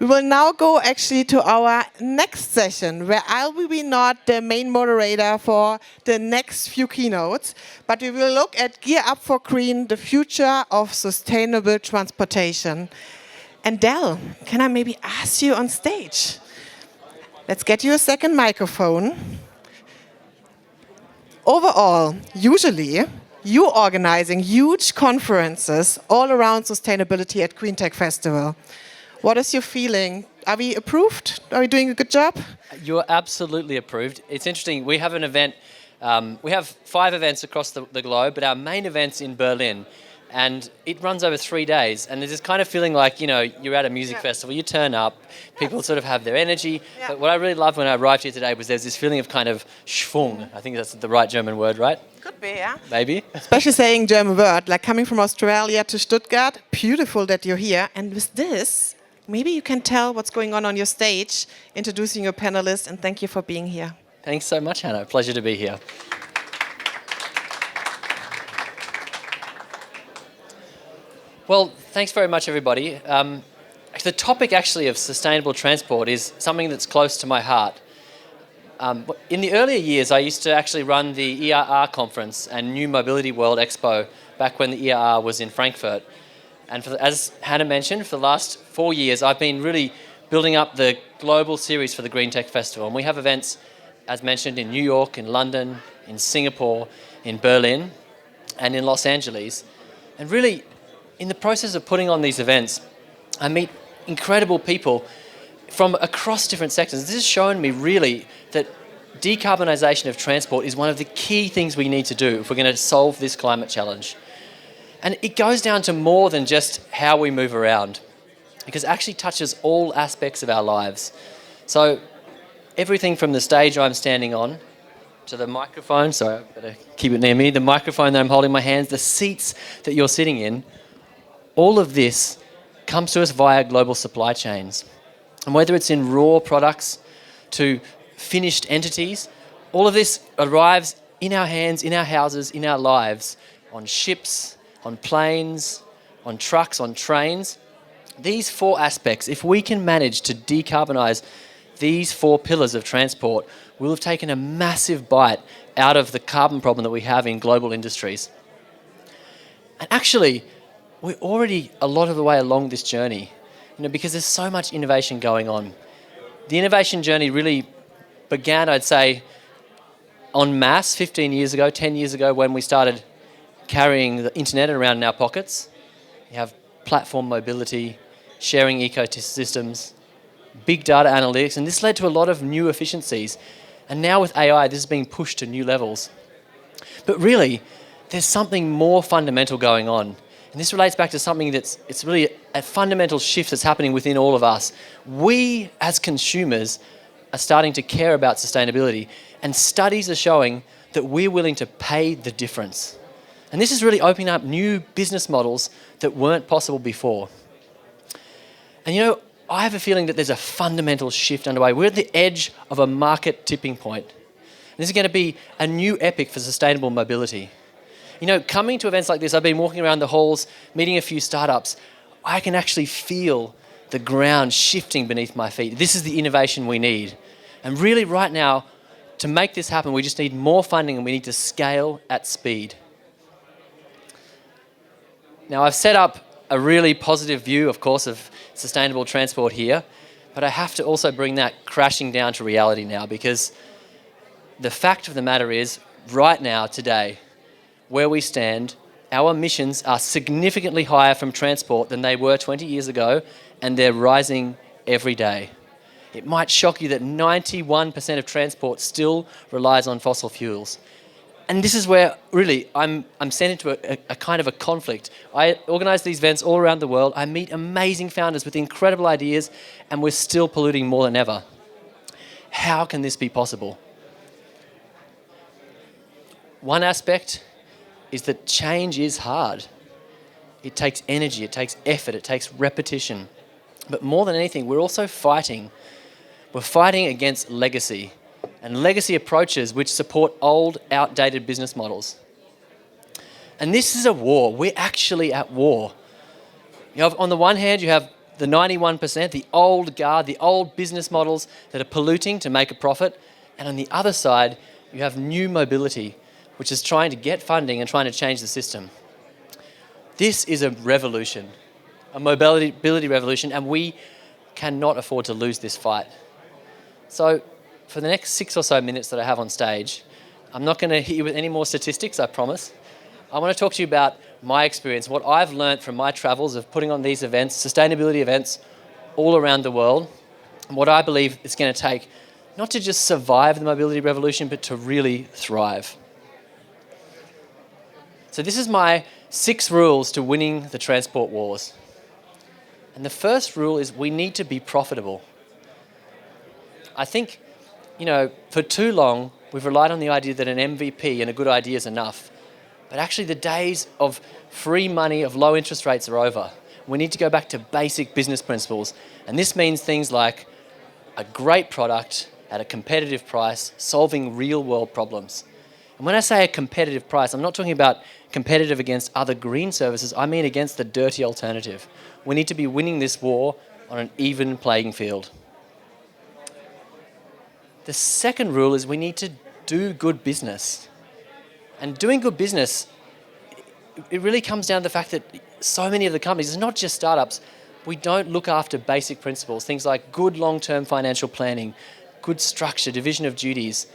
We will now go actually to our next session, where I will be not the main moderator for the next few keynotes, but we will look at Gear Up for Green, the future of sustainable transportation. And Del, can I maybe ask you on stage? Let's get you a second microphone. Overall, usually, you organizing huge conferences all around sustainability at GreenTech Festival. What is your feeling? Are we approved? Are we doing a good job? You're absolutely approved. It's interesting, we have an event, we have 5 events across the globe, but our main event's in Berlin. And it runs over 3 days. And there's this kind of feeling like, you know, you're at a music festival, you turn up, people sort of have their energy. Yeah. But what I really loved when I arrived here today was there's this feeling of kind of Schwung. I think that's the right German word, right? Could be, yeah. Maybe. Especially saying German word, like coming from Australia to Stuttgart. Beautiful that you're here. And with this, maybe you can tell what's going on your stage, introducing your panelists, and thank you for being here. Thanks so much, Hannah. Pleasure to be here. Well, thanks very much, everybody. The topic actually of sustainable transport is something that's close to my heart. In the earlier years, I used to actually run the ERR conference and New Mobility World Expo back when the ERR was in Frankfurt. And as Hannah mentioned, for the last 4 years, I've been really building up the global series for the GreenTech Festival. And we have events, as mentioned, in New York, in London, in Singapore, in Berlin, and in Los Angeles. And really, in the process of putting on these events, I meet incredible people from across different sectors. This has shown me really that decarbonisation of transport is one of the key things we need to do if we're going to solve this climate challenge. And it goes down to more than just how we move around, because it actually touches all aspects of our lives. So everything from the stage I'm standing on to the microphone, sorry, I better keep it near me, the microphone that I'm holding in my hands, the seats that you're sitting in, all of this comes to us via global supply chains. And whether it's in raw products to finished entities, all of this arrives in our hands, in our houses, in our lives, on ships, on planes, on trucks, on trains. These 4 aspects, if we can manage to decarbonise these 4 pillars of transport, we'll have taken a massive bite out of the carbon problem that we have in global industries. And actually, we're already a lot of the way along this journey, because there's so much innovation going on. The innovation journey really began, I'd say, en masse 15 years ago, 10 years ago, when we started carrying the internet around in our pockets. You have platform mobility, sharing ecosystems, big data analytics, and this led to a lot of new efficiencies. And now with AI, this is being pushed to new levels. But really, there's something more fundamental going on. And this relates back to something it's really a fundamental shift that's happening within all of us. We, as consumers, are starting to care about sustainability, and studies are showing that we're willing to pay the difference. And this is really opening up new business models that weren't possible before. And I have a feeling that there's a fundamental shift underway. We're at the edge of a market tipping point. And this is going to be a new epic for sustainable mobility. Coming to events like this, I've been walking around the halls, meeting a few startups. I can actually feel the ground shifting beneath my feet. This is the innovation we need. And really right now, to make this happen, we just need more funding and we need to scale at speed. Now, I've set up a really positive view, of course, of sustainable transport here, but I have to also bring that crashing down to reality now, because the fact of the matter is, right now, today, where we stand, our emissions are significantly higher from transport than they were 20 years ago, and they're rising every day. It might shock you that 91% of transport still relies on fossil fuels. And this is where, really, I'm sent into a kind of a conflict. I organise these events all around the world. I meet amazing founders with incredible ideas, and we're still polluting more than ever. How can this be possible? One aspect is that change is hard. It takes energy, it takes effort, it takes repetition. But more than anything, we're also fighting. We're fighting against legacy and legacy approaches which support old, outdated business models. And this is a war. We're actually at war. On the one hand, you have the 91%, the old guard, the old business models that are polluting to make a profit. And on the other side, you have new mobility, which is trying to get funding and trying to change the system. This is a revolution, a mobility revolution, and we cannot afford to lose this fight. So for the next 6 or so minutes that I have on stage, I'm not going to hit you with any more statistics, I promise. I want to talk to you about my experience, what I've learned from my travels of putting on these events, sustainability events all around the world, and what I believe it's going to take not to just survive the mobility revolution, but to really thrive. So this is my 6 rules to winning the transport wars. And the first rule is we need to be profitable. I think, for too long, we've relied on the idea that an MVP and a good idea is enough. But actually the days of free money, of low interest rates are over. We need to go back to basic business principles. And this means things like a great product at a competitive price, solving real world problems. And when I say a competitive price, I'm not talking about competitive against other green services, I mean against the dirty alternative. We need to be winning this war on an even playing field. The second rule is we need to do good business. And doing good business, it really comes down to the fact that so many of the companies, it's not just startups, we don't look after basic principles, things like good long-term financial planning, good structure, division of duties,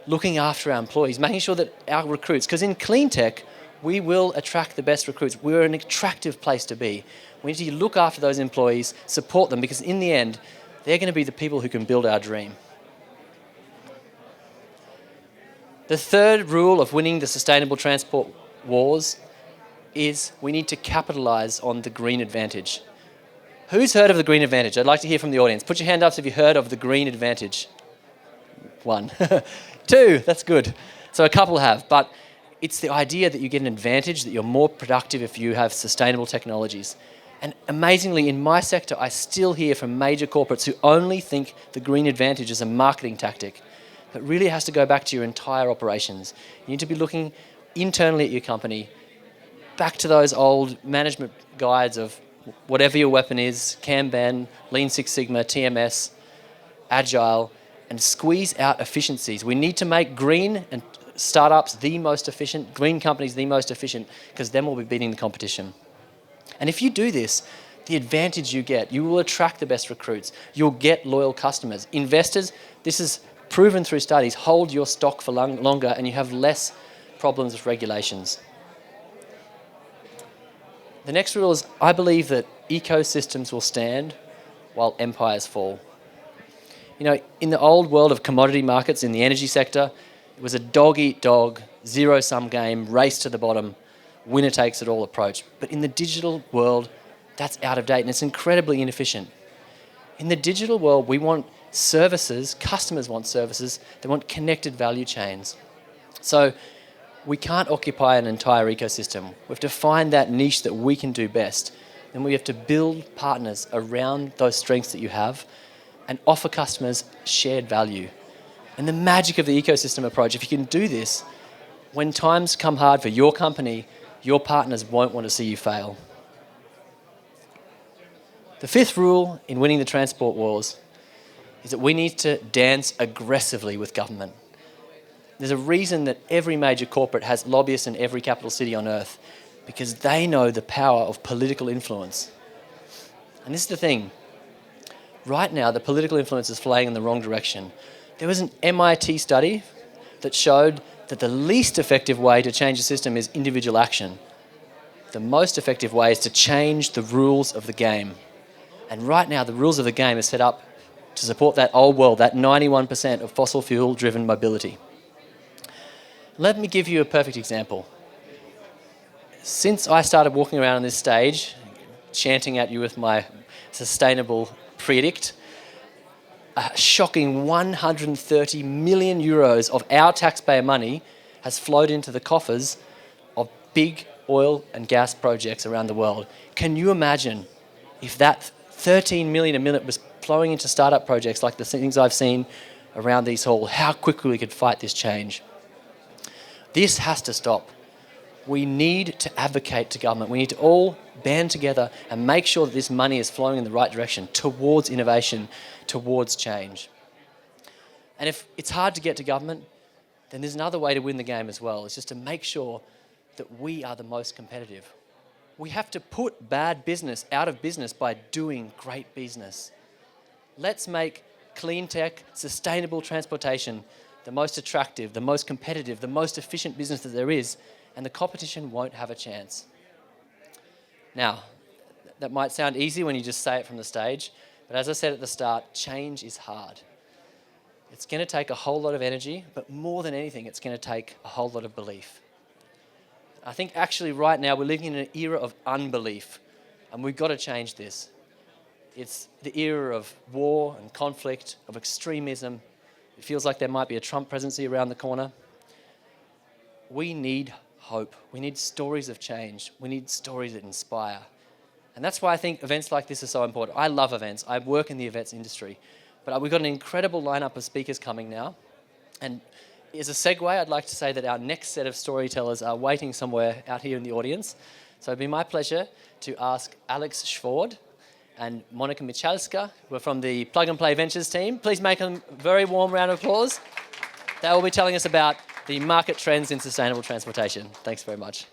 looking after our employees, making sure that our recruits, because in clean tech, we will attract the best recruits. We're an attractive place to be. We need to look after those employees, support them, because in the end, they're going to be the people who can build our dream. The third rule of winning the sustainable transport wars is we need to capitalise on the green advantage. Who's heard of the green advantage? I'd like to hear from the audience. Put your hand up if you've heard of the green advantage. 1. 2, that's good. So a couple have, but it's the idea that you get an advantage, that you're more productive if you have sustainable technologies. And amazingly, in my sector, I still hear from major corporates who only think the green advantage is a marketing tactic. But really has to go back to your entire operations. You need to be looking internally at your company, back to those old management guides of whatever your weapon is, Kanban, Lean Six Sigma, TMS, Agile, and squeeze out efficiencies. We need to make green and startups the most efficient, green companies the most efficient, because then we'll be beating the competition. And if you do this, the advantage you get, you will attract the best recruits. You'll get loyal customers. Investors, this is proven through studies, hold your stock for longer and you have less problems with regulations. The next rule is I believe that ecosystems will stand while empires fall. In the old world of commodity markets in the energy sector, it was a dog-eat-dog, zero-sum game, race to the bottom, winner-takes-it-all approach. But in the digital world, that's out of date and it's incredibly inefficient. In the digital world, we want services, customers want services, they want connected value chains. So we can't occupy an entire ecosystem. We have to find that niche that we can do best. Then we have to build partners around those strengths that you have and offer customers shared value. And the magic of the ecosystem approach, if you can do this, when times come hard for your company, your partners won't want to see you fail. The fifth rule in winning the transport wars is that we need to dance aggressively with government. There's a reason that every major corporate has lobbyists in every capital city on earth, because they know the power of political influence. And this is the thing. Right now, the political influence is flying in the wrong direction. There was an MIT study that showed that the least effective way to change the system is individual action. The most effective way is to change the rules of the game. And right now, the rules of the game are set up to support that old world, that 91% of fossil fuel-driven mobility. Let me give you a perfect example. Since I started walking around on this stage, chanting at you with my sustainable predict, a shocking 130 million euros of our taxpayer money has flowed into the coffers of big oil and gas projects around the world. Can you imagine if that 13 million a minute was flowing into startup projects like the things I've seen around these halls, how quickly we could fight this change? This has to stop. We need to advocate to government. We need to all band together and make sure that this money is flowing in the right direction towards innovation, towards change. And if it's hard to get to government, then there's another way to win the game as well. It's just to make sure that we are the most competitive. We have to put bad business out of business by doing great business. Let's make clean tech, sustainable transportation the most attractive, the most competitive, the most efficient business that there is, and the competition won't have a chance. Now, that might sound easy when you just say it from the stage, but as I said at the start, change is hard. It's going to take a whole lot of energy, but more than anything, it's going to take a whole lot of belief. I think actually right now we're living in an era of unbelief, and we've got to change this. It's the era of war and conflict, of extremism. It feels like there might be a Trump presidency around the corner. We need hope. We need stories of change. We need stories that inspire. And that's why I think events like this are so important. I love events. I work in the events industry. But we've got an incredible lineup of speakers coming now. And as a segue, I'd like to say that our next set of storytellers are waiting somewhere out here in the audience. So it'd be my pleasure to ask Alex Schword and Monica Michalska, who are from the Plug and Play Ventures team. Please make them a very warm round of applause. They will be telling us about the market trends in sustainable transportation. Thanks very much.